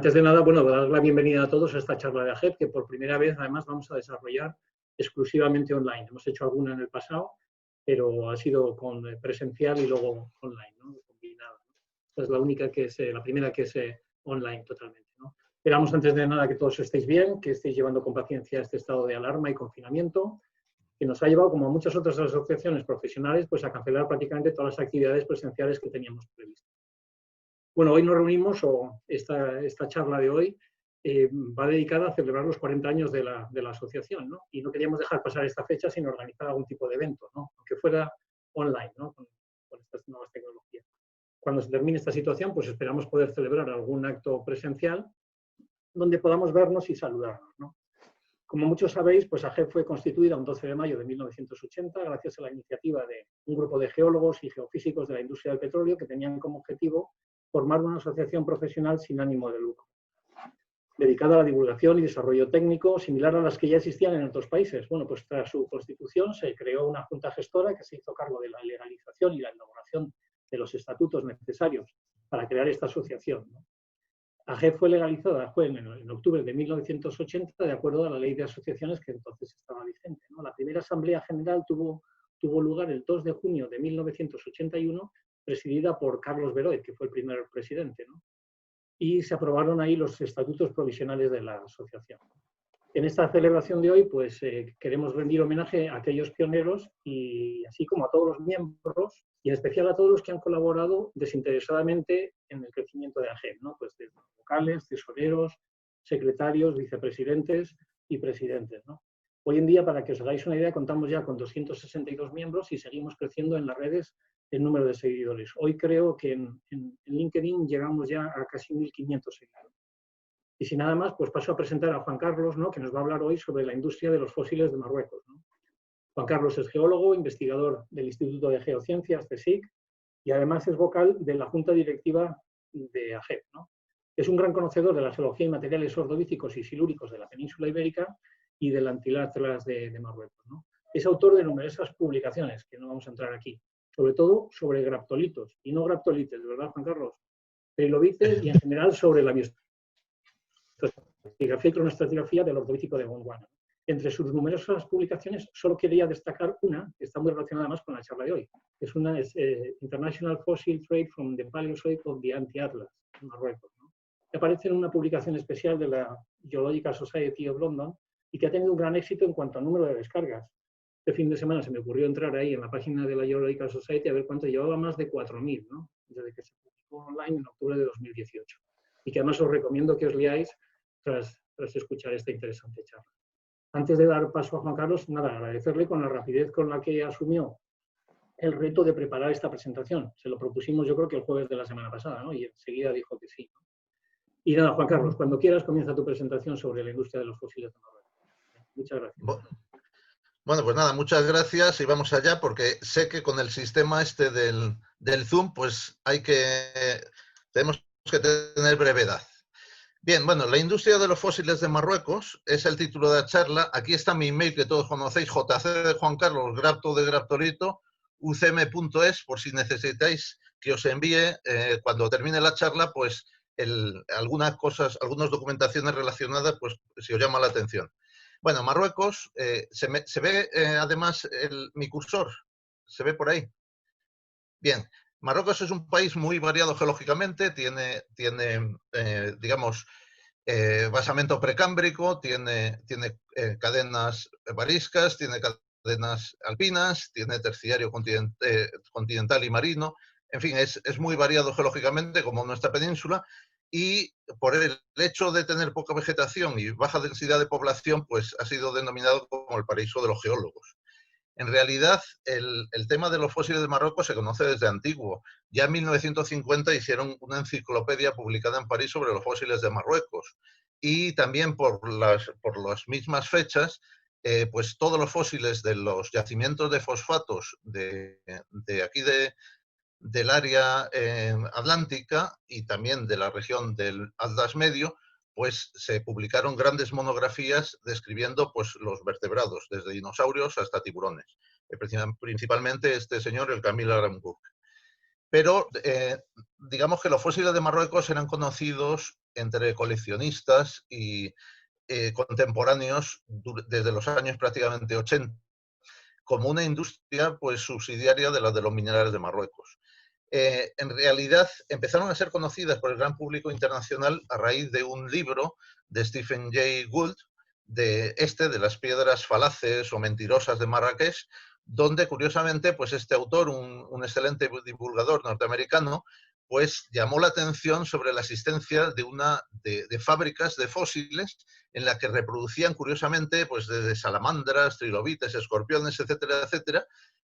Antes de nada, bueno, dar la bienvenida a todos a esta charla de AGEP, que por primera vez, además, vamos a desarrollar exclusivamente online. Hemos hecho alguna en el pasado, pero ha sido con presencial y luego online, ¿no? Combinada, ¿no? Esta es la única que es, la primera que es online totalmente, ¿no? Esperamos, antes de nada, que todos estéis bien, que estéis llevando con paciencia este estado de alarma y confinamiento, que nos ha llevado, como a muchas otras asociaciones profesionales, pues a cancelar prácticamente todas las actividades presenciales que teníamos previstas. Bueno, hoy nos reunimos, o esta charla de hoy va dedicada a celebrar los 40 años de la asociación, ¿no? Y no queríamos dejar pasar esta fecha sin organizar algún tipo de evento, ¿no? Aunque fuera online, ¿no? Con estas nuevas tecnologías. Cuando se termine esta situación, pues esperamos poder celebrar algún acto presencial donde podamos vernos y saludarnos, ¿no? Como muchos sabéis, pues AGEP fue constituida un 12 de mayo de 1980 gracias a la iniciativa de un grupo de geólogos y geofísicos de la industria del petróleo que tenían como objetivo formar una asociación profesional sin ánimo de lucro, dedicada a la divulgación y desarrollo técnico, similar a las que ya existían en otros países. Bueno, pues tras su constitución se creó una junta gestora que se hizo cargo de la legalización y la elaboración de los estatutos necesarios para crear esta asociación, ¿no? AGEP fue legalizada en octubre de 1980 de acuerdo a la ley de asociaciones que entonces estaba vigente, ¿no? La primera asamblea general tuvo lugar el 2 de junio de 1981, presidida por Carlos Beroet, que fue el primer presidente, ¿no? Y se aprobaron ahí los estatutos provisionales de la asociación. En esta celebración de hoy, pues queremos rendir homenaje a aquellos pioneros y así como a todos los miembros y en especial a todos los que han colaborado desinteresadamente en el crecimiento de AGEP, ¿no? Pues desde vocales, tesoreros, secretarios, vicepresidentes y presidentes, ¿no? Hoy en día, para que os hagáis una idea, contamos ya con 262 miembros y seguimos creciendo en las redes el número de seguidores. Hoy creo que en LinkedIn llegamos ya a casi 1.500 seguidores. Y sin nada más, pues paso a presentar a Juan Carlos, ¿no? Que nos va a hablar hoy sobre la industria de los fósiles de Marruecos, ¿no? Juan Carlos es geólogo, investigador del Instituto de Geociencias, CSIC, y además es vocal de la Junta Directiva de AGEP, ¿no? Es un gran conocedor de la geología y materiales ordovícicos y silúricos de la península ibérica y del Antilátlas de Marruecos, ¿no? Es autor de numerosas publicaciones, que no vamos a entrar aquí, sobre todo sobre graptolitos, y no graptolites, ¿verdad, Juan Carlos? Trilobites y en general sobre la bioestratigrafía y cronoestratigrafía del ordovícico de Gondwana. Entre sus numerosas publicaciones, solo quería destacar una que está muy relacionada más con la charla de hoy. Es una International Fossil Trade from the Paleozoic of the Anti-Atlas, en Marruecos, ¿no? Que aparece en una publicación especial de la Geological Society of London y que ha tenido un gran éxito en cuanto al número de descargas. Este fin de semana se me ocurrió entrar ahí en la página de la Geological Society a ver cuánto llevaba, más de 4.000, ¿no? Desde que se publicó online en octubre de 2018. Y que además os recomiendo que os leáis tras escuchar esta interesante charla. Antes de dar paso a Juan Carlos, nada, agradecerle con la rapidez con la que asumió el reto de preparar esta presentación. Se lo propusimos yo creo que el jueves de la semana pasada, ¿no? Y enseguida dijo que sí, ¿no? Y nada, Juan Carlos, cuando quieras comienza tu presentación sobre la industria de los fósiles de Marruecos. Muchas gracias. Bueno, pues nada, muchas gracias y vamos allá porque sé que con el sistema este del Zoom, pues tenemos que tener brevedad. Bien, bueno, la industria de los fósiles de Marruecos es el título de la charla. Aquí está mi email que todos conocéis, jc de Juan Carlos, grapto de graptolito, ucm.es, por si necesitáis que os envíe cuando termine la charla, pues algunas cosas, algunas documentaciones relacionadas, pues si os llama la atención. Bueno, Marruecos, se ve además mi cursor, se ve por ahí. Bien, Marruecos es un país muy variado geológicamente, tiene digamos, basamento precámbrico, tiene cadenas variscas, tiene cadenas alpinas, tiene terciario continental y marino. En fin, es muy variado geológicamente como nuestra península y por el hecho de tener poca vegetación y baja densidad de población, pues ha sido denominado como el paraíso de los geólogos. En realidad, el tema de los fósiles de Marruecos se conoce desde antiguo. Ya en 1950 hicieron una enciclopedia publicada en París sobre los fósiles de Marruecos. Y también por las mismas fechas, pues todos los fósiles de los yacimientos de fosfatos de aquí del área atlántica y también de la región del Atlas Medio, pues se publicaron grandes monografías describiendo pues, los vertebrados, desde dinosaurios hasta tiburones. Principalmente este señor, el Camil Aramcook. Pero digamos que los fósiles de Marruecos eran conocidos entre coleccionistas y contemporáneos desde los años prácticamente 80, como una industria pues subsidiaria de la de los minerales de Marruecos. En realidad empezaron a ser conocidas por el gran público internacional a raíz de un libro de Stephen Jay Gould, de las piedras falaces o mentirosas de Marrakech, donde curiosamente pues este autor, un excelente divulgador norteamericano, pues llamó la atención sobre la existencia de fábricas de fósiles en la que reproducían curiosamente pues desde salamandras, trilobites, escorpiones, etcétera, etcétera,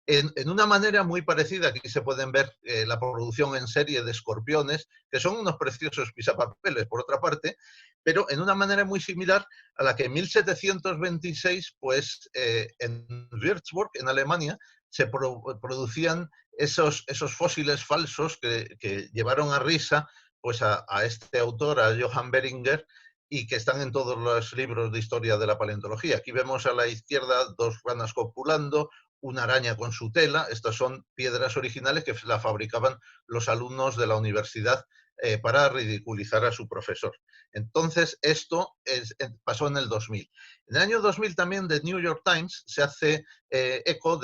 en una manera muy parecida. Aquí se pueden ver la producción en serie de escorpiones, que son unos preciosos pisapapeles, por otra parte, pero en una manera muy similar a la que en 1726, pues en Würzburg, en Alemania, se producían esos fósiles falsos que llevaron a risa pues a este autor, a Johann Beringer, y que están en todos los libros de historia de la paleontología. Aquí vemos a la izquierda dos ranas copulando, una araña con su tela. Estas son piedras originales que la fabricaban los alumnos de la universidad para ridiculizar a su profesor. Entonces, esto pasó en el 2000. En el año 2000 también The New York Times se hace eco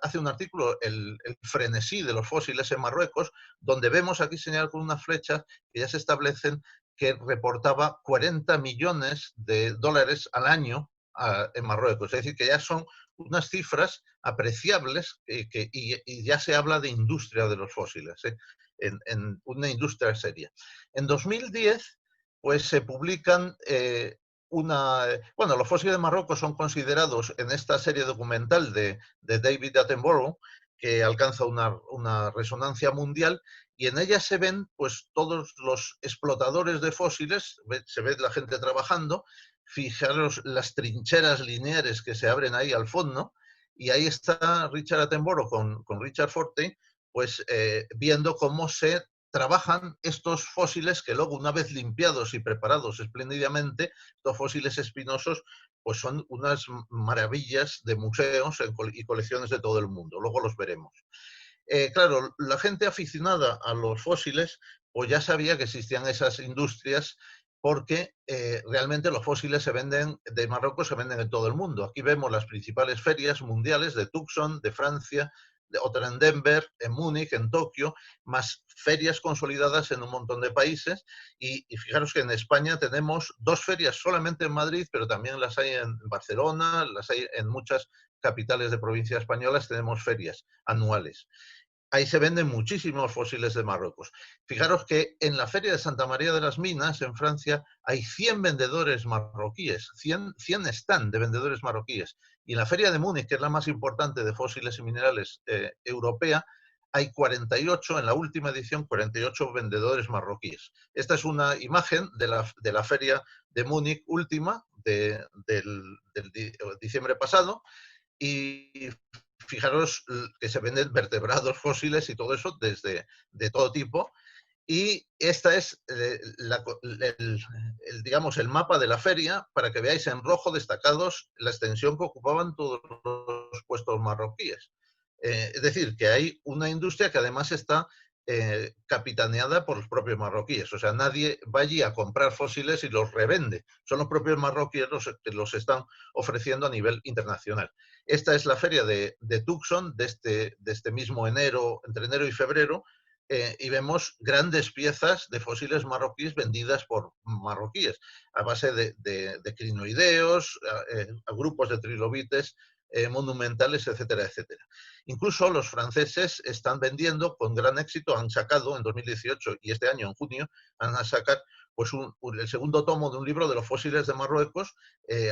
hace un artículo, el frenesí de los fósiles en Marruecos, donde vemos aquí señalado con una flecha que ya se establecen que reportaba 40 millones de dólares al año en Marruecos. Es decir, que ya son unas cifras apreciables y ya se habla de industria de los fósiles, en una industria seria. En 2010, pues se publican los fósiles de Marruecos son considerados en esta serie documental de David Attenborough, que alcanza una resonancia mundial, y en ella se ven pues todos los explotadores de fósiles, se ve la gente trabajando. Fijaros las trincheras lineares que se abren ahí al fondo, y ahí está Richard Attenborough con Richard Forte, pues viendo cómo se trabajan estos fósiles que luego, una vez limpiados y preparados espléndidamente, estos fósiles espinosos, pues son unas maravillas de museos y colecciones de todo el mundo. Luego los veremos. Claro, la gente aficionada a los fósiles pues ya sabía que existían esas industrias, porque realmente los fósiles de Marruecos se venden en todo el mundo. Aquí vemos las principales ferias mundiales de Tucson, de Francia, otra en Denver, en Múnich, en Tokio, más ferias consolidadas en un montón de países. Y fijaros que en España tenemos 2 ferias solamente en Madrid, pero también las hay en Barcelona, las hay en muchas capitales de provincias españolas, tenemos ferias anuales. Ahí se venden muchísimos fósiles de Marruecos. Fijaros que en la Feria de Santa María de las Minas, en Francia, hay 100 vendedores marroquíes, 100 stand de vendedores marroquíes. Y en la Feria de Múnich, que es la más importante de fósiles y minerales europea, hay 48, en la última edición, 48 vendedores marroquíes. Esta es una imagen de la Feria de Múnich última, del diciembre pasado, y fijaros que se venden vertebrados, fósiles y todo eso de todo tipo. Y esta es digamos, el mapa de la feria, para que veáis en rojo destacados la extensión que ocupaban todos los puestos marroquíes. Es decir, que hay una industria que además está capitaneada por los propios marroquíes. O sea, nadie va allí a comprar fósiles y los revende. Son los propios marroquíes los que los están ofreciendo a nivel internacional. Esta es la feria de Tucson de este mismo enero, entre enero y febrero, y vemos grandes piezas de fósiles marroquíes vendidas por marroquíes, a base de crinoideos, a grupos de trilobites monumentales, etcétera, etcétera. Incluso los franceses están vendiendo con gran éxito, han sacado en 2018 y este año, en junio, van a sacar pues el segundo tomo de un libro de los fósiles de Marruecos,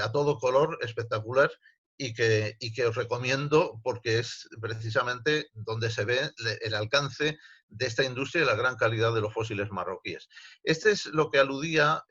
a todo color, espectacular, y que os recomiendo, porque es precisamente donde se ve el alcance de esta industria y la gran calidad de los fósiles marroquíes. Este es lo que aludía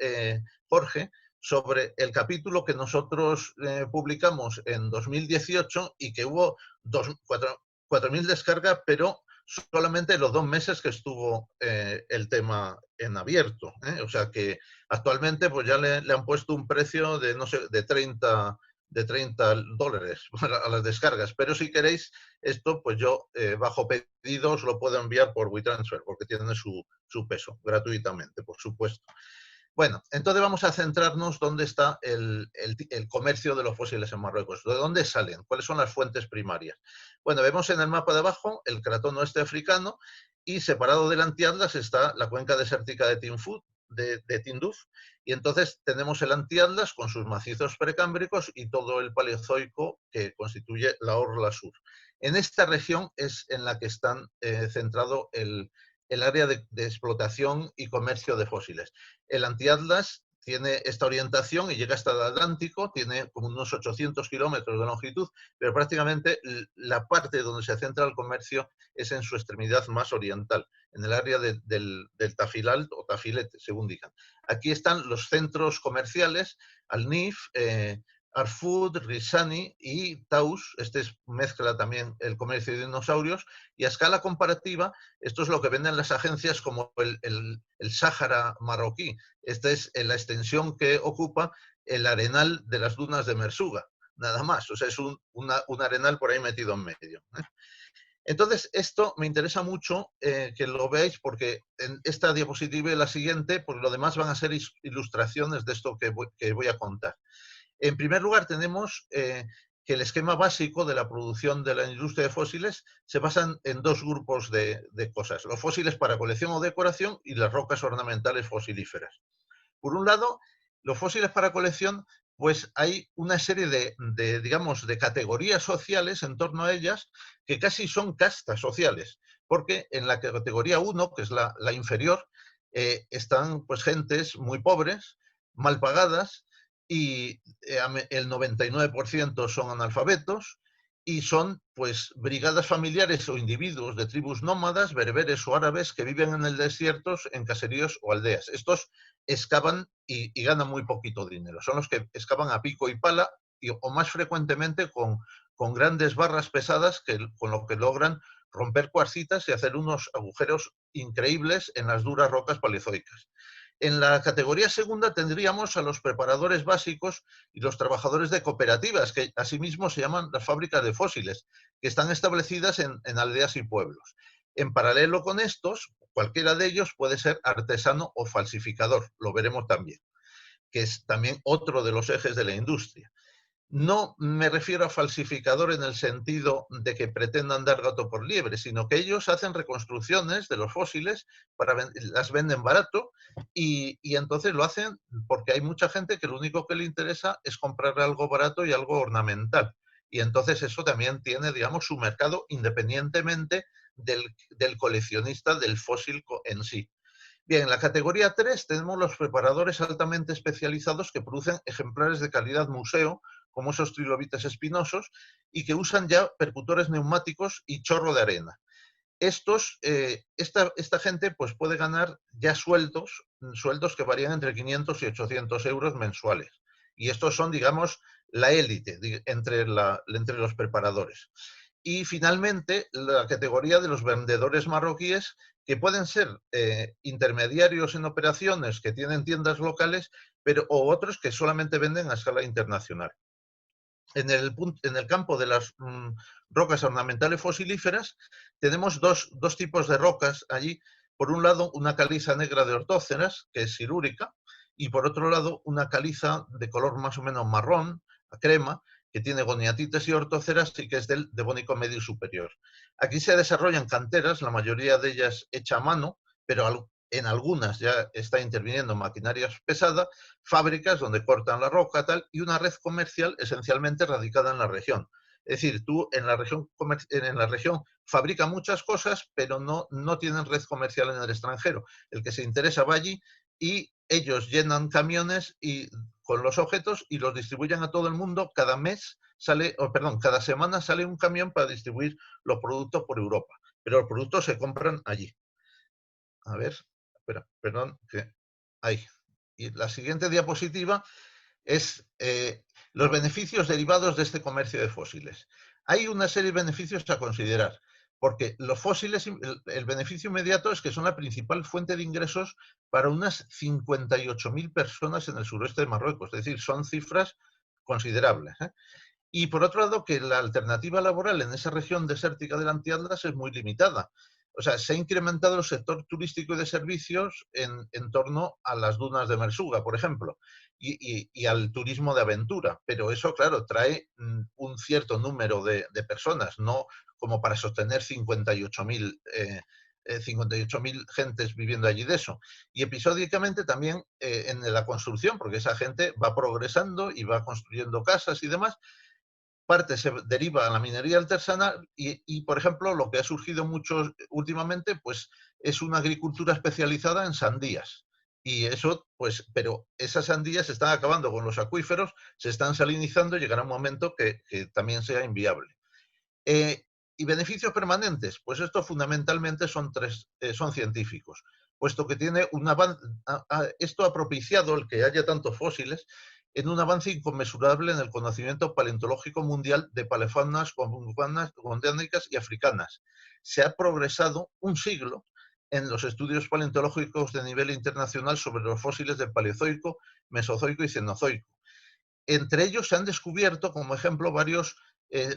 Jorge sobre el capítulo que nosotros publicamos en 2018 y que hubo 4.000 descargas, pero solamente los 2 meses que estuvo el tema en abierto. O sea que actualmente pues ya le han puesto un precio de, no sé, de 30 de $30 a las descargas. Pero si queréis esto, pues yo bajo pedido os lo puedo enviar por WeTransfer, porque tiene su peso, gratuitamente, por supuesto. Bueno, entonces vamos a centrarnos dónde está el comercio de los fósiles en Marruecos. ¿De dónde salen? ¿Cuáles son las fuentes primarias? Bueno, vemos en el mapa de abajo el cratón oeste africano y separado del Antiatlas está la cuenca desértica de Tinduf, y entonces tenemos el Antiatlas con sus macizos precámbricos y todo el Paleozoico que constituye la orla sur. En esta región es en la que están centrado el área de explotación y comercio de fósiles. El Antiatlas tiene esta orientación y llega hasta el Atlántico, tiene como unos 800 kilómetros de longitud, pero prácticamente la parte donde se centra el comercio es en su extremidad más oriental, en el área del Tafilal o Tafilete, según digan. Aquí están los centros comerciales, Al-Nif, Arfud, Risani y Taus. Este mezcla también el comercio de dinosaurios, y a escala comparativa, esto es lo que venden las agencias como el Sáhara marroquí. Esta es la extensión que ocupa el arenal de las dunas de Mersuga, nada más. O sea, es un arenal por ahí metido en medio. Entonces, esto me interesa mucho que lo veáis, porque en esta diapositiva y la siguiente, pues lo demás van a ser ilustraciones de esto que voy a contar. En primer lugar, tenemos que el esquema básico de la producción de la industria de fósiles se basa en dos grupos de cosas: los fósiles para colección o decoración y las rocas ornamentales fosilíferas. Por un lado, los fósiles para colección, pues hay una serie digamos, de categorías sociales en torno a ellas que casi son castas sociales, porque en la categoría 1, que es la inferior, están pues gentes muy pobres, mal pagadas, y el 99% son analfabetos, y son pues brigadas familiares o individuos de tribus nómadas, bereberes o árabes, que viven en el desierto, en caseríos o aldeas. Estos excavan y ganan muy poquito dinero. Son los que excavan a pico y pala, o más frecuentemente con grandes barras pesadas, con lo que logran romper cuarcitas y hacer unos agujeros increíbles en las duras rocas paleozoicas. En la categoría segunda tendríamos a los preparadores básicos y los trabajadores de cooperativas, que asimismo se llaman las fábricas de fósiles, que están establecidas en aldeas y pueblos. En paralelo con estos, cualquiera de ellos puede ser artesano o falsificador, lo veremos también, que es también otro de los ejes de la industria. No me refiero a falsificador en el sentido de que pretendan dar gato por liebre, sino que ellos hacen reconstrucciones de los fósiles, las venden barato, y entonces lo hacen porque hay mucha gente que lo único que le interesa es comprar algo barato y algo ornamental. Y entonces eso también tiene, digamos, su mercado independientemente del coleccionista del fósil en sí. Bien, en la categoría 3 tenemos los preparadores altamente especializados que producen ejemplares de calidad museo, como esos trilobites espinosos, y que usan ya percutores neumáticos y chorro de arena. Esta gente pues puede ganar ya sueldos que varían entre 500 y 800 euros mensuales. Y estos son, digamos, la élite entre los preparadores. Y finalmente, la categoría de los vendedores marroquíes, que pueden ser intermediarios en operaciones que tienen tiendas locales, o otros que solamente venden a escala internacional. En el campo de las rocas ornamentales fosilíferas tenemos dos tipos de rocas allí. Por un lado, una caliza negra de ortóceras, que es silúrica, y por otro lado, una caliza de color más o menos marrón, a crema, que tiene goniatites y ortóceras y que es del Devónico medio superior. Aquí se desarrollan canteras, la mayoría de ellas hecha a mano, pero en algunas ya está interviniendo maquinaria pesada, fábricas donde cortan la roca, tal, y una red comercial esencialmente radicada en la región. Es decir, tú en la región fabrica muchas cosas, pero no tienen red comercial en el extranjero. El que se interesa va allí y ellos llenan camiones con los objetos y los distribuyen a todo el mundo. Cada semana sale un camión para distribuir los productos por Europa, pero los productos se compran allí. A ver, espera, perdón, que ahí. Y la siguiente diapositiva es los beneficios derivados de este comercio de fósiles. Hay una serie de beneficios a considerar, porque los fósiles, el beneficio inmediato es que son la principal fuente de ingresos para unas 58.000 personas en el suroeste de Marruecos. Es decir, son cifras considerable. Y por otro lado, que la alternativa laboral en esa región desértica del Antiatlas es muy limitada. O sea, se ha incrementado el sector turístico y de servicios en torno a las dunas de Mersuga, por ejemplo, y al turismo de aventura. Pero eso, claro, trae un cierto número de personas, no como para sostener 58.000 gentes viviendo allí de eso. Y episódicamente también en la construcción, porque esa gente va progresando y va construyendo casas y demás, parte se deriva a la minería artesanal por ejemplo, lo que ha surgido mucho últimamente, pues es una agricultura especializada en sandías. Y eso, pues, pero esas sandías se están acabando con los acuíferos, se están salinizando y llegará un momento que también sea inviable. ¿Y beneficios permanentes? Pues esto fundamentalmente son tres, son científicos, puesto que tiene un esto ha propiciado el que haya tantos fósiles en un avance inconmensurable en el conocimiento paleontológico mundial de palefaunas gondénicas y africanas. Se ha progresado un siglo en los estudios paleontológicos de nivel internacional sobre los fósiles del Paleozoico, Mesozoico y Cenozoico. Entre ellos se han descubierto, como ejemplo, varios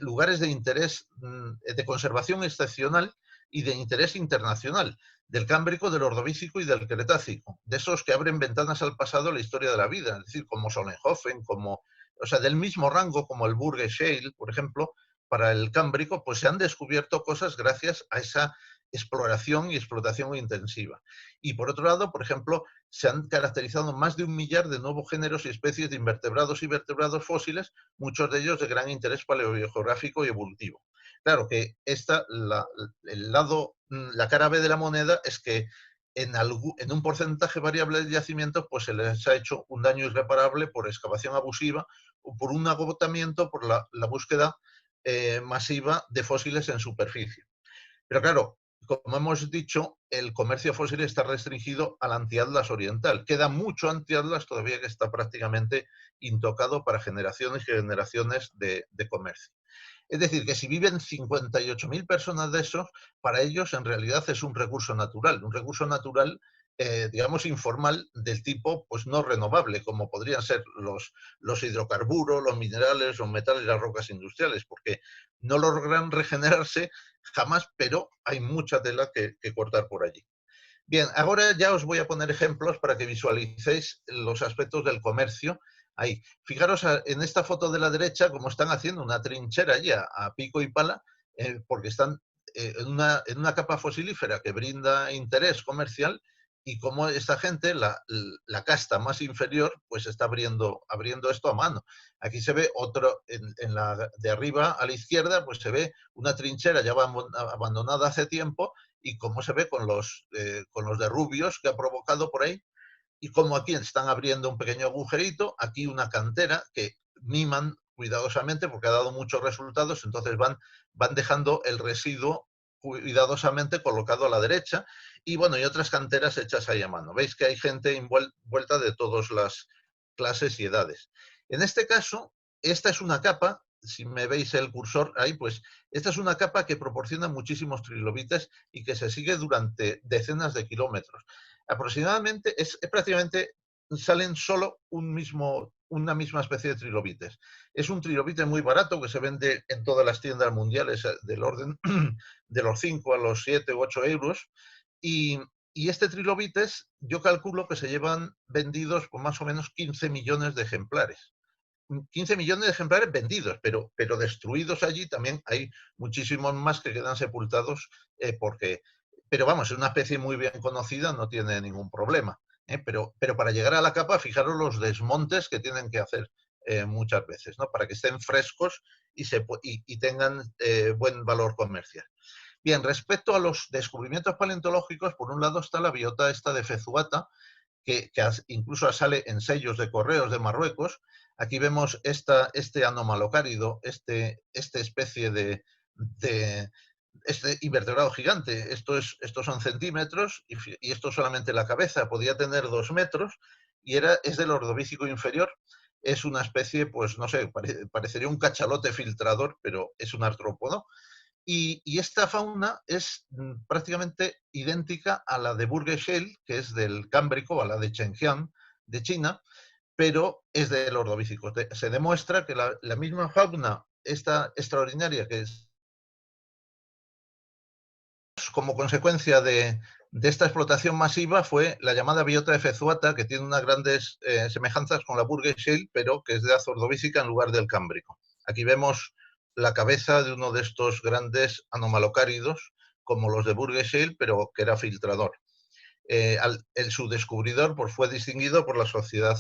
lugares de interés de conservación excepcional y de interés internacional, del Cámbrico, del Ordovícico y del Cretácico, de esos que abren ventanas al pasado de la historia de la vida, es decir, como Solnhofen, o sea, del mismo rango como el Burge Shale, por ejemplo, para el Cámbrico, pues se han descubierto cosas gracias a esa exploración y explotación intensiva. Y por otro lado, por ejemplo, se han caracterizado más de 1 millar de nuevos géneros y especies de invertebrados y vertebrados fósiles, muchos de ellos de gran interés paleogeográfico y evolutivo. Claro que la cara B de la moneda es que en un porcentaje variable de yacimientos pues se les ha hecho un daño irreparable por excavación abusiva o por un agotamiento por la búsqueda masiva de fósiles en superficie. Pero claro, como hemos dicho, el comercio fósil está restringido al antiatlas oriental. Queda mucho antiatlas todavía que está prácticamente intocado para generaciones y generaciones de comercio. Es decir, que si viven 58.000 personas de esos, para ellos en realidad es un recurso natural, digamos, informal del tipo pues no renovable, como podrían ser los hidrocarburos, los minerales, los metales y las rocas industriales, porque no logran regenerarse jamás, pero hay mucha tela que cortar por allí. Bien, ahora ya os voy a poner ejemplos para que visualicéis los aspectos del comercio. Ahí, fijaros en esta foto de la derecha cómo están haciendo una trinchera allí a pico y pala, porque están en una capa fosilífera que brinda interés comercial y cómo esta gente, la casta más inferior, pues está abriendo esto a mano. Aquí se ve otro, de arriba a la izquierda, pues se ve una trinchera ya abandonada hace tiempo y cómo se ve con los derrubios que ha provocado por ahí y cómo aquí están abriendo un pequeño agujerito, aquí una cantera que miman cuidadosamente porque ha dado muchos resultados, entonces van dejando el residuo cuidadosamente colocado a la derecha y bueno, y otras canteras hechas ahí a mano. Veis que hay gente envuelta de todas las clases y edades. En este caso, esta es una capa, si me veis el cursor ahí, pues esta es una capa que proporciona muchísimos trilobites y que se sigue durante decenas de kilómetros. Aproximadamente, es prácticamente, salen solo una misma especie de trilobites. Es un trilobite muy barato que se vende en todas las tiendas mundiales del orden de los 5 a los 7 u 8 euros. Y este trilobites, yo calculo que se llevan vendidos por más o menos 15 millones de ejemplares. 15 millones de ejemplares vendidos, pero destruidos allí también hay muchísimos más que quedan sepultados pero vamos, es una especie muy bien conocida, no tiene ningún problema. Pero para llegar a la capa, fijaros los desmontes que tienen que hacer muchas veces, ¿no? Para que estén frescos y tengan buen valor comercial. Bien, respecto a los descubrimientos paleontológicos, por un lado está la biota esta de Fezuata, que incluso sale en sellos de correos de Marruecos. Aquí vemos este anomalocárido, esta especie de este invertebrado gigante. Estos son centímetros y esto solamente la cabeza. Podía tener 2 metros y es del Ordovícico inferior. Es una especie, pues no sé, parecería un cachalote filtrador, pero es un artrópodo. Y esta fauna es prácticamente idéntica a la de Burge Shale, que es del Cámbrico, a la de Chengjiang, de China, pero es del Ordovícico. Se demuestra que la misma fauna, esta extraordinaria, que es como consecuencia de esta explotación masiva, fue la llamada biota de Fezuata, que tiene unas grandes semejanzas con la Burgess Shale, pero que es de Ordovícica en lugar del Cámbrico. Aquí vemos la cabeza de uno de estos grandes anomalocáridos, como los de Burgess Shale, pero que era filtrador. Su descubridor pues, fue distinguido por la Sociedad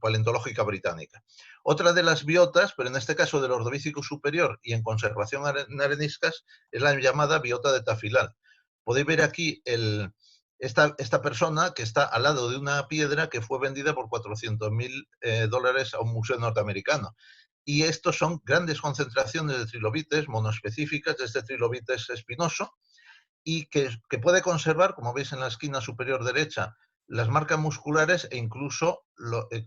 Paleontológica Británica. Otra de las biotas, pero en este caso del Ordovícico superior y en conservación en areniscas, es la llamada biota de Tafilal. Podéis ver aquí esta persona que está al lado de una piedra que fue vendida por $400.000 a un museo norteamericano. Y estos son grandes concentraciones de trilobites monoespecíficas de este trilobites espinoso, y que puede conservar, como veis en la esquina superior derecha, las marcas musculares e incluso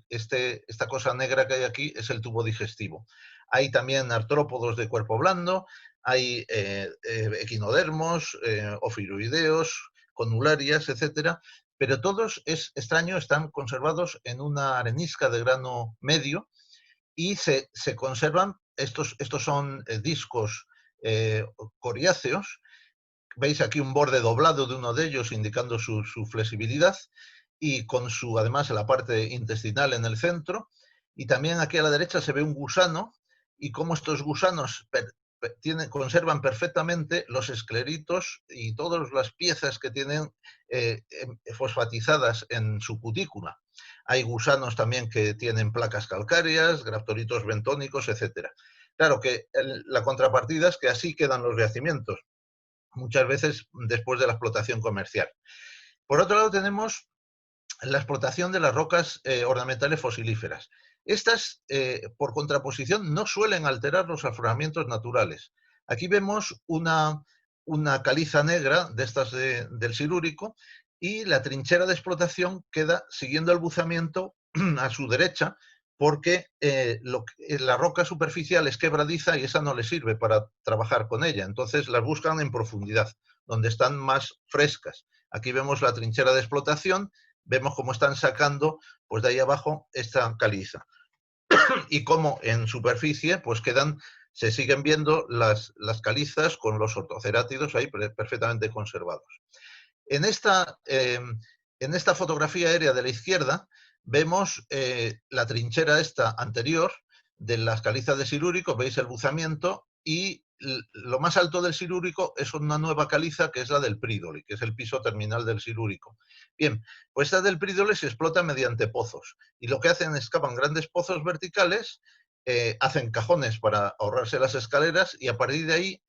esta cosa negra que hay aquí es el tubo digestivo. Hay también artrópodos de cuerpo blando, hay equinodermos, ofiuroideos, conularias, etcétera, pero todos, es extraño, están conservados en una arenisca de grano medio y se conservan, estos son discos coriáceos. Veis aquí un borde doblado de uno de ellos indicando su flexibilidad y con además la parte intestinal en el centro. Y también aquí a la derecha se ve un gusano y cómo estos gusanos conservan perfectamente los escleritos y todas las piezas que tienen fosfatizadas en su cutícula. Hay gusanos también que tienen placas calcáreas, graptoritos bentónicos, etc. Claro que la contrapartida es que así quedan los yacimientos, muchas veces después de la explotación comercial. Por otro lado tenemos la explotación de las rocas ornamentales fosilíferas. Estas, por contraposición, no suelen alterar los afloramientos naturales. Aquí vemos una caliza negra de estas del Silúrico y la trinchera de explotación queda siguiendo el buzamiento a su derecha, porque la roca superficial es quebradiza y esa no les sirve para trabajar con ella. Entonces las buscan en profundidad, donde están más frescas. Aquí vemos la trinchera de explotación, vemos cómo están sacando pues, de ahí abajo esta caliza. Y cómo en superficie pues se siguen viendo las calizas con los ortocerátidos ahí perfectamente conservados. En esta fotografía aérea de la izquierda vemos la trinchera esta anterior de las calizas de Silúrico, veis el buzamiento y lo más alto del Silúrico es una nueva caliza que es la del Prídoli, que es el piso terminal del Silúrico. Bien, pues esta del Prídoli se explota mediante pozos y lo que hacen es cavan grandes pozos verticales, hacen cajones para ahorrarse las escaleras y a partir de ahí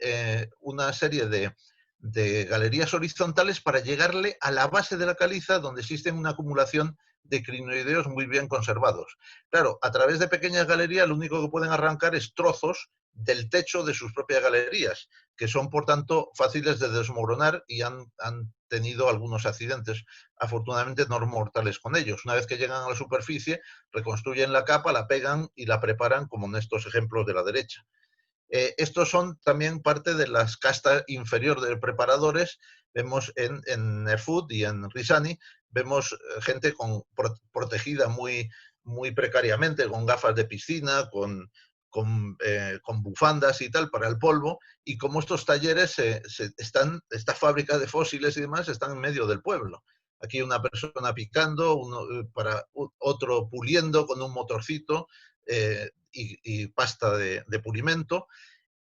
una serie de galerías horizontales para llegarle a la base de la caliza donde existe una acumulación de crinoideos muy bien conservados. Claro, a través de pequeñas galerías lo único que pueden arrancar es trozos del techo de sus propias galerías, que son por tanto fáciles de desmoronar y han tenido algunos accidentes, afortunadamente no mortales con ellos. Una vez que llegan a la superficie, reconstruyen la capa, la pegan y la preparan como en estos ejemplos de la derecha. Estos son también parte de las castas inferior de preparadores. Vemos en Erfood y en Risani, vemos gente protegida muy precariamente, con gafas de piscina, con bufandas y tal para el polvo, y como estos talleres esta fábrica de fósiles y demás están en medio del pueblo. Aquí una persona picando, otro puliendo con un motorcito y pasta de pulimento.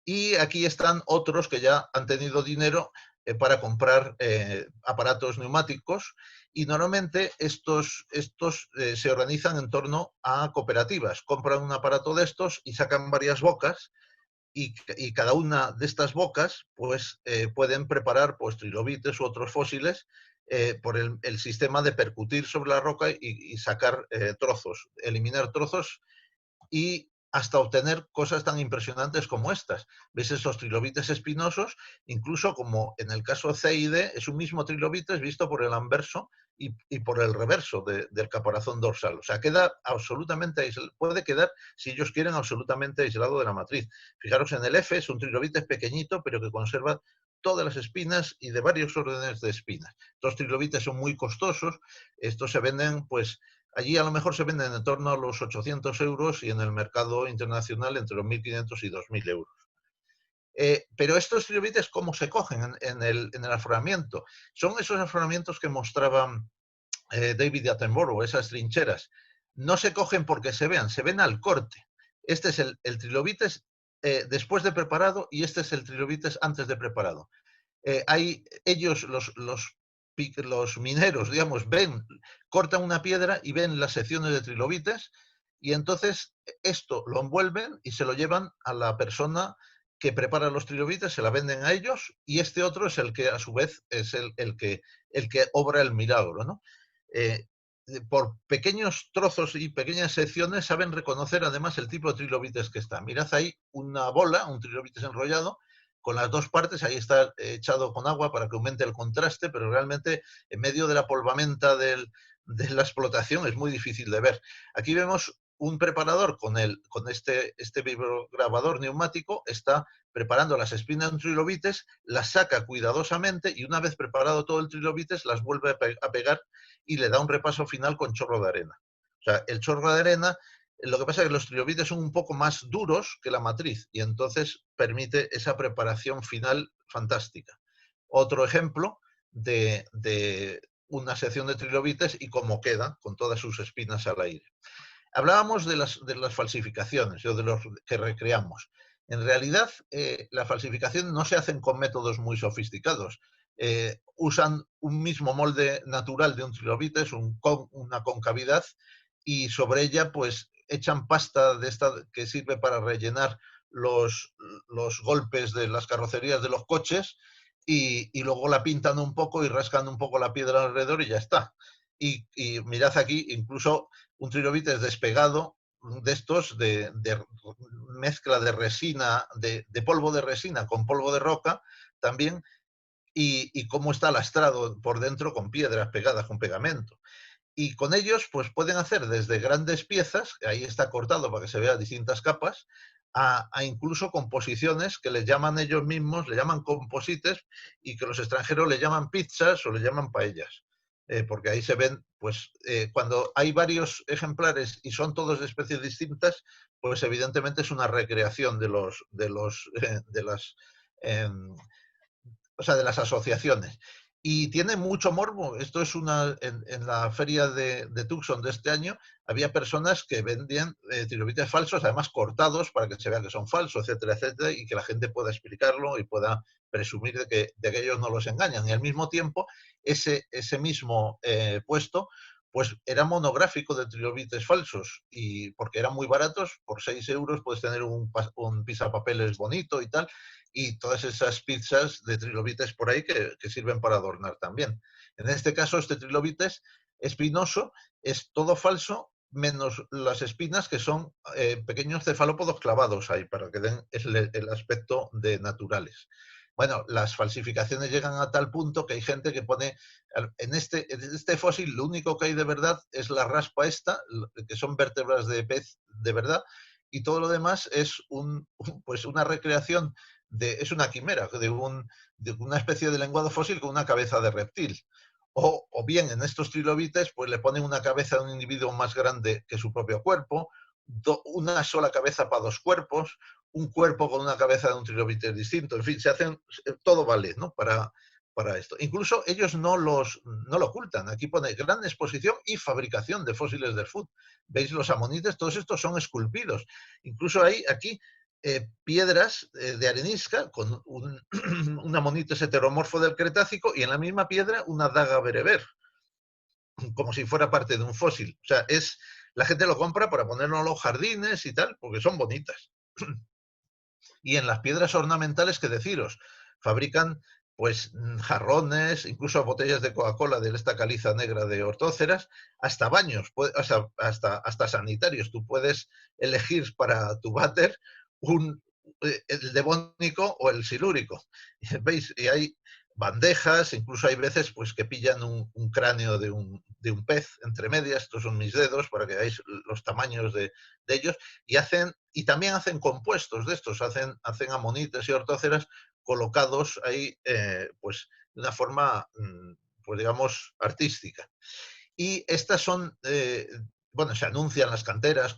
Y aquí están otros que ya han tenido dinero para comprar aparatos neumáticos y normalmente estos se organizan en torno a cooperativas. Compran un aparato de estos y sacan varias bocas y cada una de estas bocas pues pueden preparar pues, trilobites u otros fósiles por el sistema de percutir sobre la roca y sacar trozos, eliminar trozos y hasta obtener cosas tan impresionantes como estas. ¿Ves esos trilobites espinosos? Incluso como en el caso C y D, es un mismo trilobites visto por el anverso y por el reverso del caparazón dorsal. O sea, queda absolutamente aislado, puede quedar, si ellos quieren, absolutamente aislado de la matriz. Fijaros en el F, es un trilobites pequeñito, pero que conserva todas las espinas y de varios órdenes de espinas. Estos trilobites son muy costosos, estos se venden pues Allí a lo mejor se venden en torno a los 800 euros y en el mercado internacional entre los 1.500 y 2.000 euros. Pero estos trilobites, ¿cómo se cogen en el afloramiento? Son esos afloramientos que mostraban David Attenborough, esas trincheras. No se cogen porque se ven al corte. Este es el trilobites después de preparado y este es el trilobites antes de preparado. Ellos, los mineros, digamos, cortan una piedra y ven las secciones de trilobites y entonces esto lo envuelven y se lo llevan a la persona que prepara los trilobites, se la venden a ellos y este otro es el que a su vez es el que obra el milagro, ¿no? Eh, por pequeños trozos y pequeñas secciones saben reconocer además el tipo de trilobites que está. Mirad ahí una bola, un trilobites enrollado, con las dos partes, ahí está echado con agua para que aumente el contraste, pero realmente en medio de la polvamenta de la explotación es muy difícil de ver. Aquí vemos un preparador con este vibrograbador neumático, está preparando las espinas de un trilobites, las saca cuidadosamente y una vez preparado todo el trilobites las vuelve a pegar y le da un repaso final con chorro de arena. O sea, el chorro de arena, lo que pasa es que los trilobites son un poco más duros que la matriz y entonces permite esa preparación final fantástica. Otro ejemplo de una sección de trilobites y cómo queda con todas sus espinas al aire. Hablábamos de las falsificaciones o de los que recreamos. En realidad, la falsificación no se hacen con métodos muy sofisticados. Usan un mismo molde natural de un trilobite, una concavidad, y sobre ella pues echan pasta de esta que sirve para rellenar los golpes de las carrocerías de los coches y luego la pintan un poco y rascan un poco la piedra alrededor y ya está. Y mirad aquí, incluso un trilobite despegado de estos de mezcla de resina, de polvo de resina con polvo de roca también, y cómo está lastrado por dentro con piedras pegadas con pegamento. Y con ellos pues pueden hacer desde grandes piezas, ahí está cortado para que se vean distintas capas, a incluso composiciones que les llaman ellos mismos, le llaman composites, y que los extranjeros le llaman pizzas o le llaman paellas. Porque ahí se ven, pues cuando hay varios ejemplares y son todos de especies distintas, pues evidentemente es una recreación de las asociaciones. Y tiene mucho morbo. Esto es en la feria de Tucson de este año, había personas que vendían trilobites falsos, además cortados para que se vea que son falsos, etcétera, etcétera, y que la gente pueda explicarlo y pueda presumir de que ellos no los engañan. Y al mismo tiempo, ese mismo puesto pues era monográfico de trilobites falsos, y porque eran muy baratos, por 6 euros puedes tener un pisapapeles bonito y tal, y todas esas pizzas de trilobites por ahí que sirven para adornar también. En este caso, este trilobites espinoso es todo falso, menos las espinas, que son pequeños cefalópodos clavados ahí, para que den el aspecto de naturales. Bueno, las falsificaciones llegan a tal punto que hay gente que pone, en este fósil lo único que hay de verdad es la raspa esta, que son vértebras de pez de verdad, y todo lo demás es pues una recreación es una quimera, de una especie de lenguado fósil con una cabeza de reptil. O bien en estos trilobites pues le ponen una cabeza de un individuo más grande que su propio cuerpo, una sola cabeza para dos cuerpos, un cuerpo con una cabeza de un trilobite distinto, en fin, todo vale, ¿no? Para esto. Incluso ellos no lo ocultan. Aquí pone gran exposición y fabricación de fósiles del food. ¿Veis los amonites? Todos estos son esculpidos. Incluso hay aquí piedras de arenisca con un amonites heteromorfo del Cretácico y en la misma piedra una daga bereber, como si fuera parte de un fósil. O sea, la gente lo compra para ponerlo en los jardines y tal, porque son bonitas. Y en las piedras ornamentales, ¿qué deciros? Fabrican pues jarrones, incluso botellas de Coca-Cola de esta caliza negra de ortóceras, hasta baños, hasta sanitarios. Tú puedes elegir para tu váter el devónico o el silúrico. ¿Veis? Y hay bandejas, incluso hay veces pues que pillan un cráneo de un pez entre medias, estos son mis dedos para que veáis los tamaños de ellos, y también hacen compuestos de estos, hacen amonites y ortóceras colocados ahí pues de una forma pues digamos artística. Y estas son, bueno, se anuncian las canteras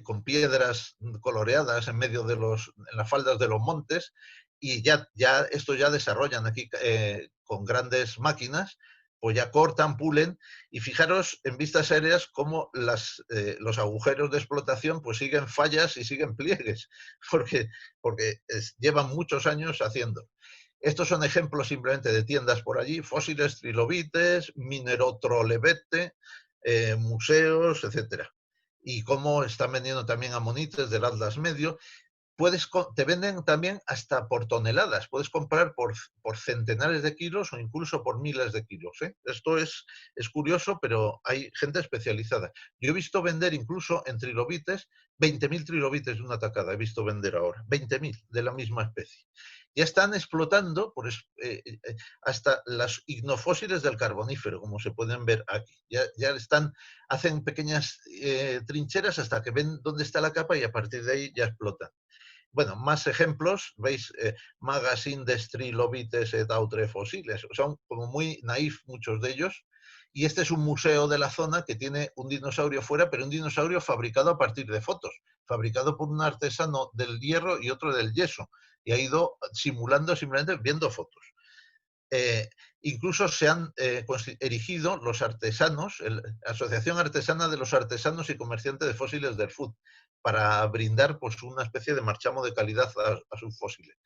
con piedras coloreadas en medio de en las faldas de los montes, y esto ya desarrollan aquí con grandes máquinas, pues ya cortan, pulen, y fijaros en vistas aéreas cómo los agujeros de explotación pues siguen fallas y siguen pliegues, porque llevan muchos años haciendo. Estos son ejemplos simplemente de tiendas por allí: fósiles, trilobites, minerotrolebete, museos, etcétera. Y cómo están vendiendo también amonites del Atlas Medio. Te venden también hasta por toneladas, puedes comprar por centenares de kilos o incluso por miles de kilos. Esto es curioso, pero hay gente especializada. Yo he visto vender incluso en trilobites 20.000 trilobites de una tacada, he visto vender ahora, 20.000 de la misma especie. Ya están explotando hasta las ignofósiles del Carbonífero, como se pueden ver aquí. Hacen pequeñas trincheras hasta que ven dónde está la capa y a partir de ahí ya explotan. Bueno, más ejemplos, veis, Magazine de Trilobites et autres fósiles, son como muy naif muchos de ellos, y este es un museo de la zona que tiene un dinosaurio fuera, pero un dinosaurio fabricado a partir de fotos, fabricado por un artesano del hierro y otro del yeso, y ha ido simulando simplemente viendo fotos. Incluso se han erigido los artesanos, la Asociación Artesana de los Artesanos y Comerciantes de Fósiles del FUD, para brindar pues, una especie de marchamo de calidad a sus fósiles.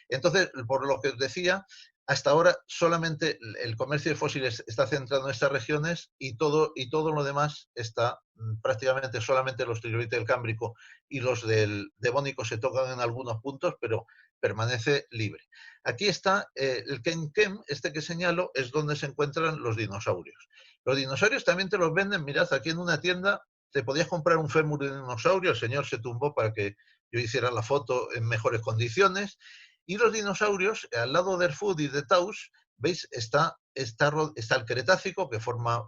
Entonces, por lo que os decía, hasta ahora solamente el comercio de fósiles está centrado en estas regiones y todo lo demás está prácticamente solamente los trilobites del Cámbrico y los del Devónico se tocan en algunos puntos, pero permanece libre. Aquí está el Kenkem, este que señalo, es donde se encuentran los dinosaurios. Los dinosaurios también te los venden, mirad, aquí en una tienda te podías comprar un fémur de dinosaurio, el señor se tumbó para que yo hiciera la foto en mejores condiciones. Y los dinosaurios, al lado del FUD y de Taus, veis, está el Cretácico, que forma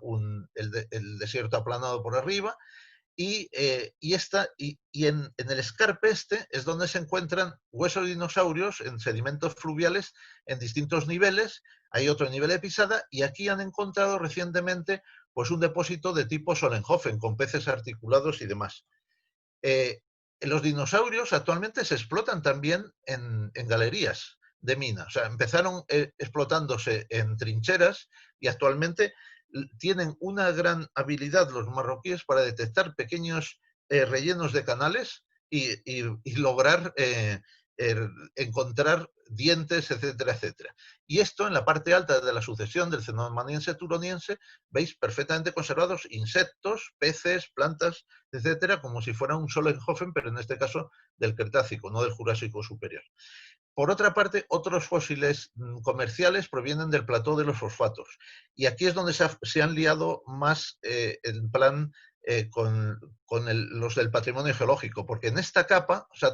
el desierto aplanado por arriba, y en el escarpe este es donde se encuentran huesos de dinosaurios en sedimentos fluviales en distintos niveles. Hay otro nivel de pisada, y aquí han encontrado recientemente pues, un depósito de tipo Sollenhofen, con peces articulados y demás. Los dinosaurios actualmente se explotan también en galerías de mina. O sea, empezaron explotándose en trincheras y actualmente tienen una gran habilidad los marroquíes para detectar pequeños rellenos de canales y lograr encontrar dientes, etcétera, etcétera. Y esto en la parte alta de la sucesión del cenomaniense turoniense, veis perfectamente conservados insectos, peces, plantas, etcétera, como si fuera un Sollenhofen, pero en este caso del Cretácico, no del Jurásico superior. Por otra parte, otros fósiles comerciales provienen del plató de los fosfatos. Y aquí es donde se han liado más en plan con los del patrimonio geológico, porque en esta capa, o sea,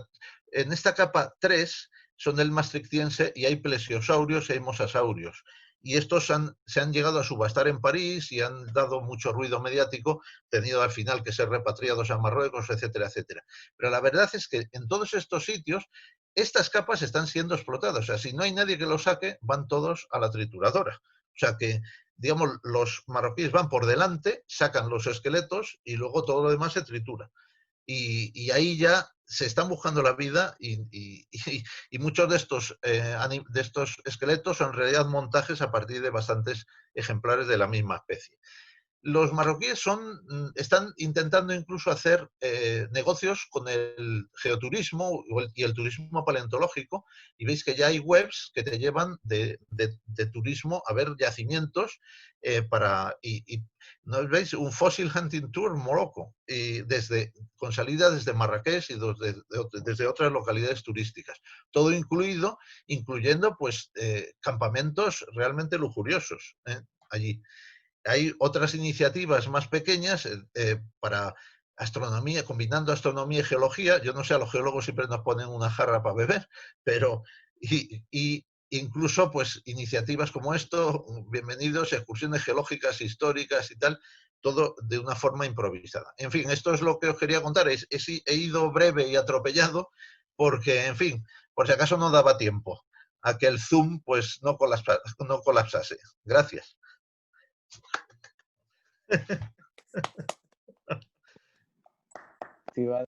en esta capa 3 son del Maastrichtiense y hay plesiosaurios y hay mosasaurios. Y estos se han llegado a subastar en París y han dado mucho ruido mediático, tenido al final que ser repatriados a Marruecos, etcétera, etcétera. Pero la verdad es que en todos estos sitios estas capas están siendo explotadas. O sea, si no hay nadie que los saque, van todos a la trituradora. O sea que, digamos, los marroquíes van por delante, sacan los esqueletos y luego todo lo demás se tritura. Y ahí ya se están buscando la vida y muchos de estos esqueletos son en realidad montajes a partir de bastantes ejemplares de la misma especie. Los marroquíes están intentando incluso hacer negocios con el geoturismo y el turismo paleontológico, y veis que ya hay webs que te llevan de turismo a ver yacimientos ¿no veis? Un Fossil Hunting Tour Morocco, y con salida desde Marrakech y desde otras localidades turísticas. Todo incluyendo pues campamentos realmente lujuriosos allí. Hay otras iniciativas más pequeñas para astronomía, combinando astronomía y geología. Yo no sé, a los geólogos siempre nos ponen una jarra para beber, pero incluso pues iniciativas como esto, bienvenidos, excursiones geológicas, históricas y tal, todo de una forma improvisada. En fin, esto es lo que os quería contar. He ido breve y atropellado porque, en fin, por si acaso no daba tiempo a que el Zoom pues no colapsase. Gracias.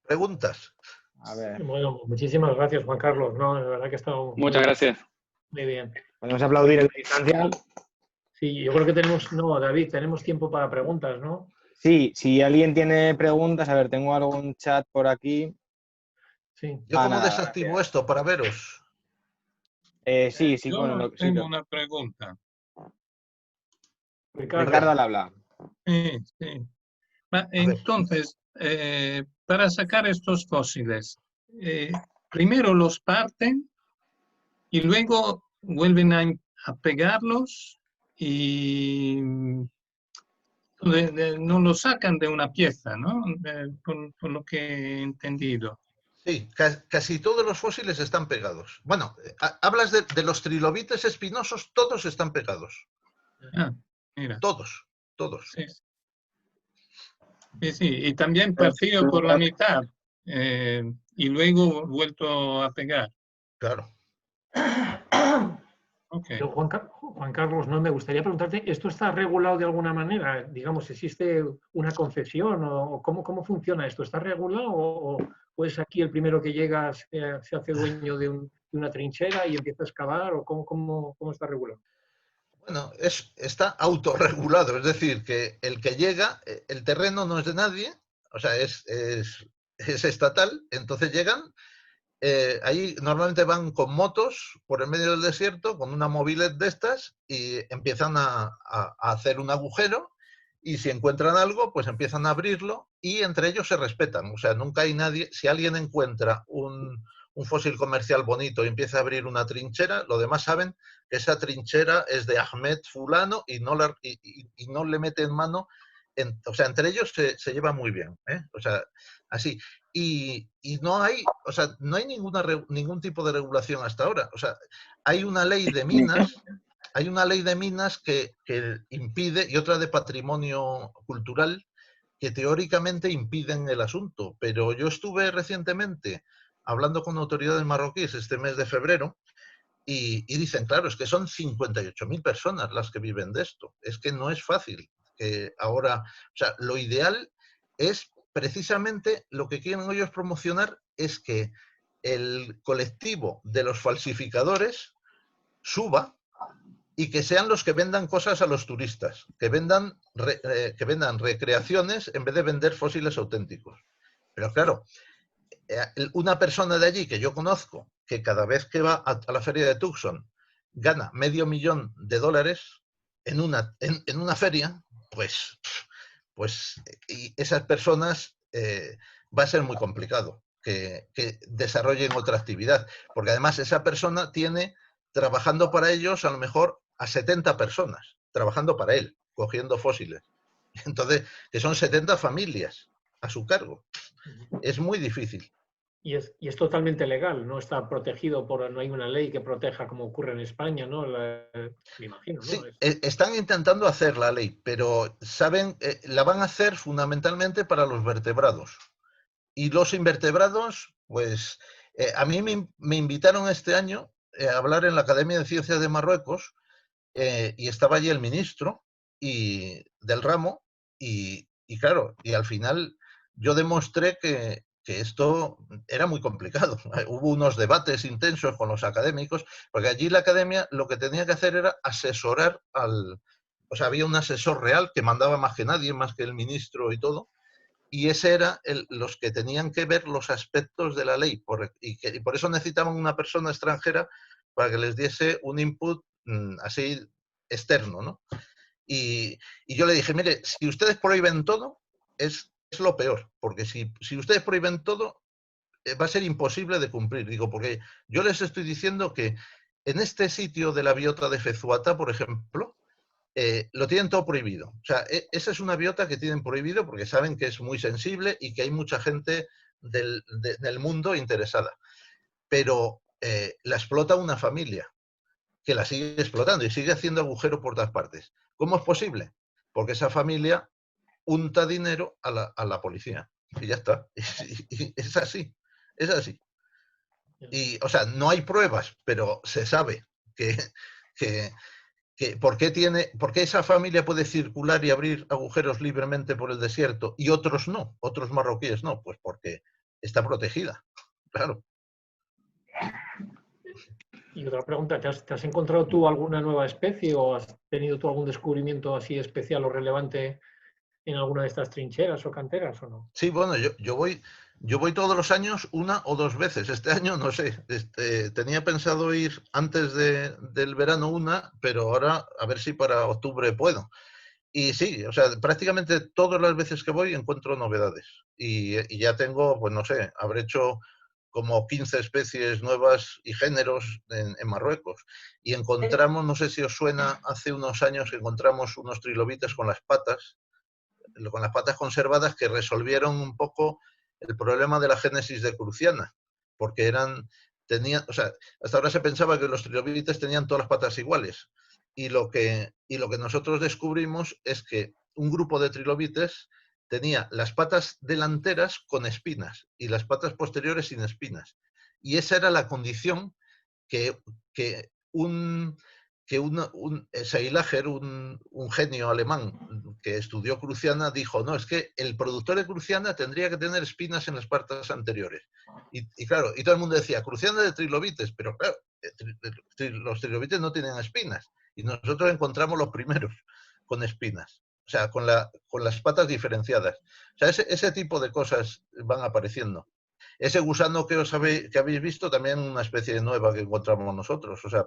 Preguntas. A ver. Bueno, muchísimas gracias, Juan Carlos. No, la verdad que ha estado Muchas gracias. muy bien. Podemos aplaudir en la distancia. Sí, yo creo que tenemos, no, David, tenemos tiempo para preguntas, ¿no? Sí, si alguien tiene preguntas, a ver, tengo algún chat por aquí. Sí. ¿Yo cómo nada, desactivo gracias. esto para veros? Sí, Yo bueno, sí, tengo una pregunta. Ricardo al habla. Sí. Entonces, para sacar estos fósiles, primero los parten y luego vuelven a pegarlos y no los sacan de una pieza, ¿no? Por lo que he entendido. Sí, casi todos los fósiles están pegados. Bueno, hablas de los trilobites espinosos, todos están pegados. Ah, mira. Todos. Sí. Sí, y también partido por la mitad y luego vuelto a pegar. Claro. Okay. Pero Juan Carlos, no me gustaría preguntarte, ¿esto está regulado de alguna manera? Digamos, ¿existe una concesión o cómo funciona esto? ¿Está regulado o es aquí el primero que llega se hace dueño de una trinchera y empieza a excavar o cómo está regulado? Bueno, está autorregulado, es decir, que el que llega, el terreno no es de nadie, o sea, es estatal, entonces llegan, ahí normalmente van con motos por el medio del desierto, con una mobilet de estas, y empiezan a hacer un agujero, y si encuentran algo, pues empiezan a abrirlo, y entre ellos se respetan, o sea, nunca hay nadie, si alguien encuentra un fósil comercial bonito y empieza a abrir una trinchera, los demás saben que esa trinchera es de Ahmed fulano y no le meten mano, o sea, entre ellos se lleva muy bien, ¿eh? O sea, así. Y no hay, o sea, no hay ningún tipo de regulación hasta ahora. O sea, hay una ley de minas, que impide, y otra de patrimonio cultural, que teóricamente impiden el asunto. Pero yo estuve recientemente hablando con autoridades marroquíes este mes de febrero y dicen, claro, es que son 58.000 personas las que viven de esto. Es que no es fácil. Que ahora, o sea, lo ideal es precisamente lo que quieren ellos promocionar es que el colectivo de los falsificadores suba y que sean los que vendan cosas a los turistas, que vendan recreaciones en vez de vender fósiles auténticos. Pero claro, una persona de allí que yo conozco, que cada vez que va a la feria de Tucson gana $500,000 en una feria, pues y esas personas va a ser muy complicado que desarrollen otra actividad, porque además esa persona tiene trabajando para ellos a lo mejor a 70 personas, trabajando para él, cogiendo fósiles. Entonces, que son 70 familias a su cargo. Es muy difícil. Y es totalmente legal, no está protegido no hay una ley que proteja como ocurre en España, ¿no? Me imagino, ¿no? Sí, están intentando hacer la ley, pero saben, la van a hacer fundamentalmente para los vertebrados. Y los invertebrados, pues, a mí me invitaron este año a hablar en la Academia de Ciencias de Marruecos y estaba allí el ministro del ramo y claro, y al final yo demostré que esto era muy complicado. Hubo unos debates intensos con los académicos, porque allí la academia lo que tenía que hacer era asesorar o sea, había un asesor real que mandaba más que nadie, más que el ministro y todo, y ese era los que tenían que ver los aspectos de la ley, y por eso necesitaban una persona extranjera para que les diese un input así externo, ¿no? Y yo le dije, mire, si ustedes prohíben todo, es lo peor, porque si ustedes prohíben todo, va a ser imposible de cumplir. Digo, porque yo les estoy diciendo que en este sitio de la biota de Fezuata, por ejemplo, lo tienen todo prohibido. O sea, esa es una biota que tienen prohibido porque saben que es muy sensible y que hay mucha gente del mundo interesada. Pero la explota una familia que la sigue explotando y sigue haciendo agujero por todas partes. ¿Cómo es posible? Porque esa familia unta dinero a la policía. Y ya está. Y es así. Es así. Y, o sea, no hay pruebas, pero se sabe que ¿por qué esa familia puede circular y abrir agujeros libremente por el desierto y otros no, otros marroquíes no? Pues porque está protegida, claro. Y otra pregunta, ¿te has encontrado tú alguna nueva especie o has tenido tú algún descubrimiento así especial o relevante en alguna de estas trincheras o canteras o no? Sí, bueno, yo voy todos los años 1 o 2 veces. Este año no sé. Tenía pensado ir antes del verano una, pero ahora a ver si para octubre puedo. Y sí, o sea, prácticamente todas las veces que voy encuentro novedades. Y ya tengo, pues no sé, habré hecho como 15 especies nuevas y géneros en Marruecos. Y encontramos, no sé si os suena, hace unos años encontramos unos trilobites con las patas conservadas que resolvieron un poco el problema de la génesis de Cruciana, porque o sea, hasta ahora se pensaba que los trilobites tenían todas las patas iguales, y lo que nosotros descubrimos es que un grupo de trilobites tenía las patas delanteras con espinas y las patas posteriores sin espinas, y esa era la condición que Seilager, un genio alemán que estudió Cruciana, dijo, no, es que el productor de Cruciana tendría que tener espinas en las patas anteriores. Y claro, y todo el mundo decía, Cruciana de trilobites, pero claro, los trilobites no tienen espinas. Y nosotros encontramos los primeros con espinas, o sea, con las patas diferenciadas. O sea, ese tipo de cosas van apareciendo. Ese gusano que habéis visto, también una especie nueva que encontramos nosotros. O sea,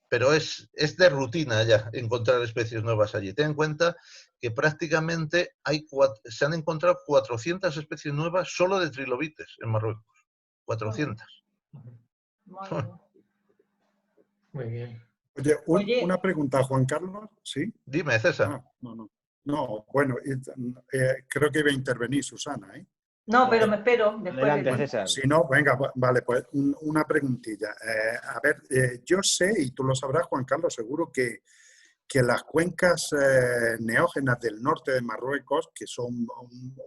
pero es de rutina ya encontrar especies nuevas allí. Ten en cuenta que prácticamente se han encontrado 400 especies nuevas solo de trilobites en Marruecos. 400. Muy bien. Oye, una pregunta, Juan Carlos, ¿sí? Dime, César. No, bueno, creo que iba a intervenir Susana, ¿eh? No, pero me espero. Adelante, César. Si no, venga, vale, pues una preguntilla. A ver, yo sé, y tú lo sabrás, Juan Carlos, seguro que las cuencas neógenas del norte de Marruecos, que son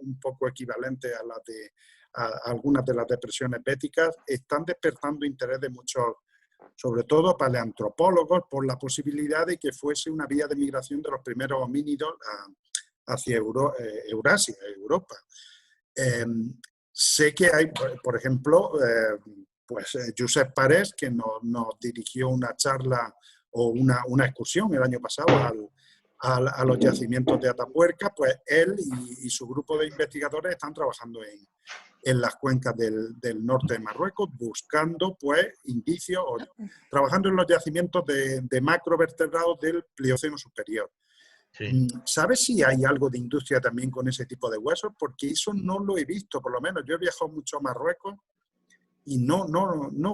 un poco equivalentes a las de algunas de las depresiones béticas, están despertando interés de muchos, sobre todo paleantropólogos, por la posibilidad de que fuese una vía de migración de los primeros homínidos hacia Eurasia, Europa. Sé que hay, por ejemplo, Josep Parés, que nos dirigió una charla o una excursión el año pasado a los yacimientos de Atapuerca, pues él y su grupo de investigadores están trabajando en las cuencas del norte de Marruecos, buscando pues indicios, o trabajando en los yacimientos de macrovertebrados del Plioceno superior. Sí. ¿Sabes si hay algo de industria también con ese tipo de huesos? Porque eso no lo he visto, por lo menos. Yo he viajado mucho a Marruecos y no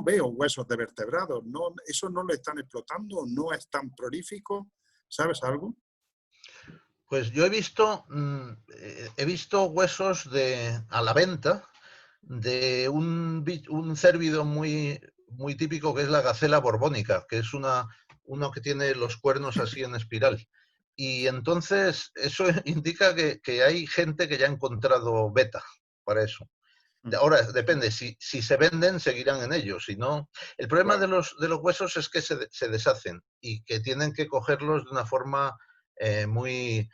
veo huesos de vertebrados. No, ¿eso no lo están explotando? ¿No es tan prolífico? ¿Sabes algo? Pues yo he visto huesos a la venta de un cérvido muy, muy típico que es la gacela borbónica, que es uno que tiene los cuernos así en espiral. Y entonces eso indica que hay gente que ya ha encontrado beta para eso. Ahora, depende, si se venden, seguirán en ellos. Si no, el problema de los huesos es que se deshacen y que tienen que cogerlos de una forma muy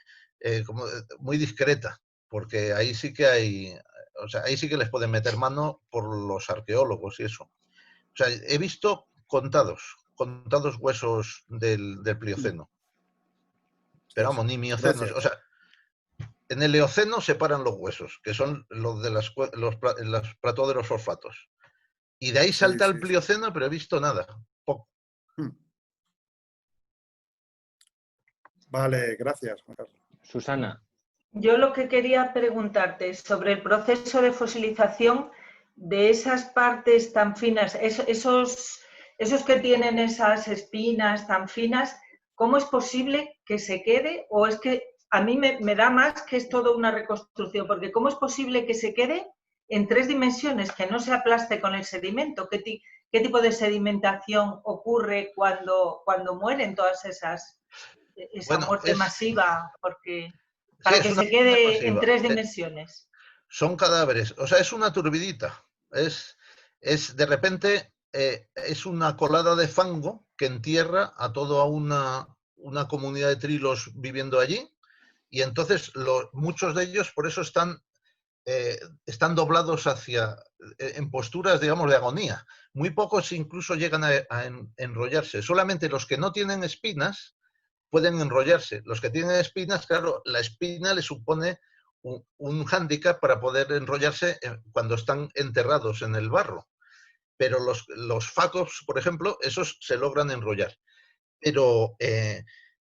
discreta, porque ahí sí que ahí sí que les pueden meter mano por los arqueólogos y eso. O sea, he visto contados huesos del Plioceno. Pero vamos, ni mioceno. O sea, en el Eoceno separan los huesos, que son los de los platós de los fosfatos. Y de ahí salta el Plioceno, pero he visto nada. Poco. Vale, gracias, Juan Carlos. Susana. Yo lo que quería preguntarte es sobre el proceso de fosilización de esas partes tan finas, esos que tienen esas espinas tan finas, ¿cómo es posible que se quede? O es que a mí me da más que es todo una reconstrucción, porque ¿cómo es posible que se quede en 3 dimensiones, que no se aplaste con el sedimento? ¿Qué tipo de sedimentación ocurre cuando mueren todas esa muerte masiva? Porque para que se quede en 3 dimensiones. Son cadáveres, o sea, es una turbidita. De repente, es una colada de fango que entierra a toda una una comunidad de trilos viviendo allí, y entonces muchos de ellos por eso están doblados en posturas, digamos, de agonía. Muy pocos incluso llegan a enrollarse. Solamente los que no tienen espinas pueden enrollarse. Los que tienen espinas, claro, la espina le supone un hándicap para poder enrollarse cuando están enterrados en el barro. Pero los facos, por ejemplo, esos se logran enrollar. Pero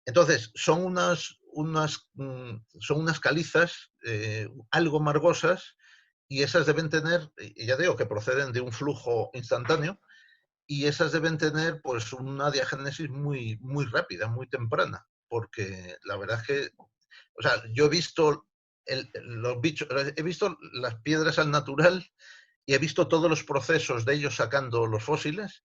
entonces son unas calizas algo margosas, y esas deben tener, ya digo, que proceden de un flujo instantáneo, y esas deben tener pues una diagénesis muy, muy rápida, muy temprana, porque la verdad es que, o sea, yo he visto los bichos, he visto las piedras al natural y he visto todos los procesos de ellos sacando los fósiles,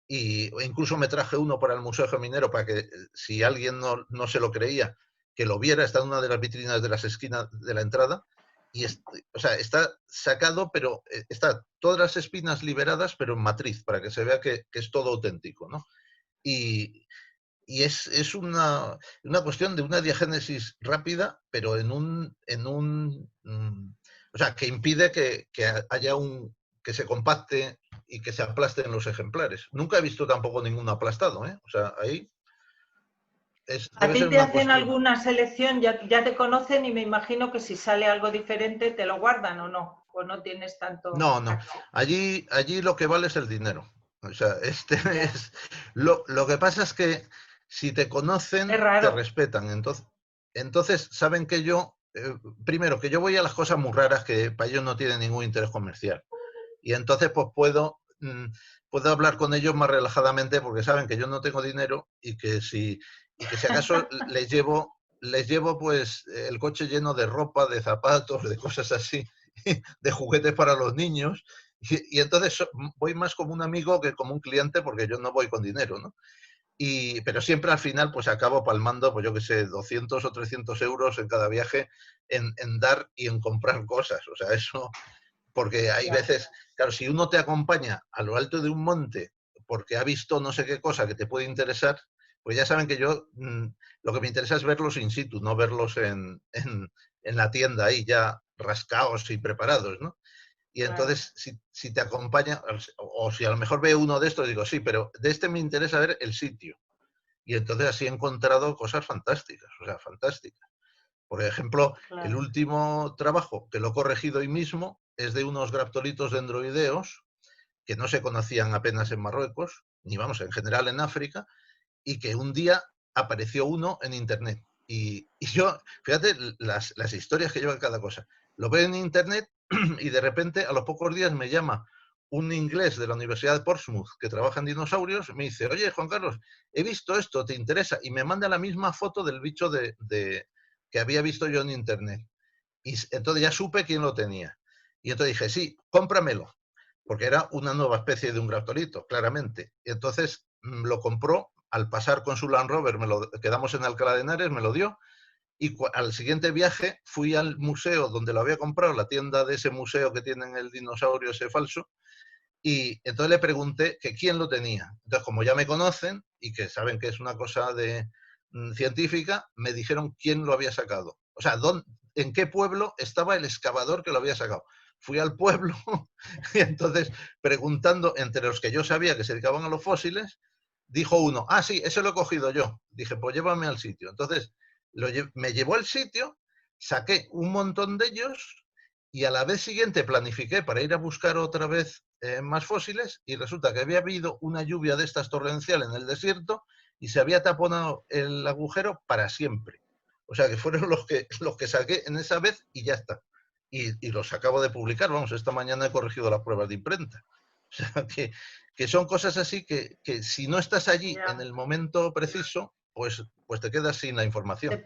y incluso me traje uno para el Museo Geominero para que si alguien no se lo creía, que lo viera. Está en una de las vitrinas de las esquinas de la entrada, y o sea, está sacado, pero está todas las espinas liberadas, pero en matriz, para que se vea que es todo auténtico, ¿no? Y es una cuestión de una diagénesis rápida, pero o sea, que impide que haya que se compacte y que se aplasten los ejemplares. Nunca he visto tampoco ninguno aplastado, ¿eh? O sea, ahí ¿A debe ti ser te una hacen cuestión. alguna selección? Ya te conocen y me imagino que si sale algo diferente te lo guardan o no, o no tienes tanto No. contacto. Allí lo que vale es el dinero. O sea, es lo que pasa es que si te Es conocen, te raro. respetan. Entonces saben que yo, primero, que yo voy a las cosas muy raras que para ellos no tienen ningún interés comercial. Y entonces pues puedo hablar con ellos más relajadamente, porque saben que yo no tengo dinero, y que si acaso les llevo pues el coche lleno de ropa, de zapatos, de cosas así, de juguetes para los niños, y entonces voy más como un amigo que como un cliente, porque yo no voy con dinero, ¿no? Pero siempre al final pues acabo palmando, pues yo qué sé, 200 o 300 euros en cada viaje en dar y en comprar cosas. O sea, eso, porque hay veces, claro, si uno te acompaña a lo alto de un monte porque ha visto no sé qué cosa que te puede interesar, pues ya saben que yo lo que me interesa es verlos in situ, no verlos en la tienda ahí ya rascados y preparados, ¿no? Y entonces, si te acompaña, o si a lo mejor veo uno de estos, digo, sí, pero de este me interesa ver el sitio. Y entonces así he encontrado cosas fantásticas, o sea, fantásticas. Por ejemplo, el último trabajo, que lo he corregido hoy mismo, es de unos graptolitos dendroideos que no se conocían apenas en Marruecos, ni vamos, en general en África, y que un día apareció uno en Internet. Y yo, fíjate las historias que lleva cada cosa. Lo veo en Internet y de repente a los pocos días me llama un inglés de la Universidad de Portsmouth que trabaja en dinosaurios, me dice, oye, Juan Carlos, he visto esto, ¿te interesa? Y me manda la misma foto del bicho que había visto yo en Internet. Y entonces ya supe quién lo tenía. Y entonces dije, sí, cómpramelo, porque era una nueva especie de un graptolito, claramente. Y entonces lo compró. Al pasar con su Land Rover, quedamos en Alcalá de Henares, me lo dio, y al siguiente viaje fui al museo donde lo había comprado, la tienda de ese museo que tienen el dinosaurio ese falso, y entonces le pregunté que quién lo tenía. Entonces, como ya me conocen y que saben que es una cosa científica, me dijeron quién lo había sacado. O sea, en qué pueblo estaba el excavador que lo había sacado. Fui al pueblo y entonces, preguntando entre los que yo sabía que se dedicaban a los fósiles, dijo uno, ah, sí, ese lo he cogido yo. Dije, pues llévame al sitio. Entonces, me llevó al sitio, saqué un montón de ellos, y a la vez siguiente planifiqué para ir a buscar otra vez más fósiles, y resulta que había habido una lluvia de estas torrencial en el desierto y se había taponado el agujero para siempre. O sea, que fueron los que saqué en esa vez y ya está. Y los acabo de publicar, vamos, esta mañana he corregido las pruebas de imprenta. O sea, que son cosas así que si no estás allí en el momento preciso, pues te quedas sin la información.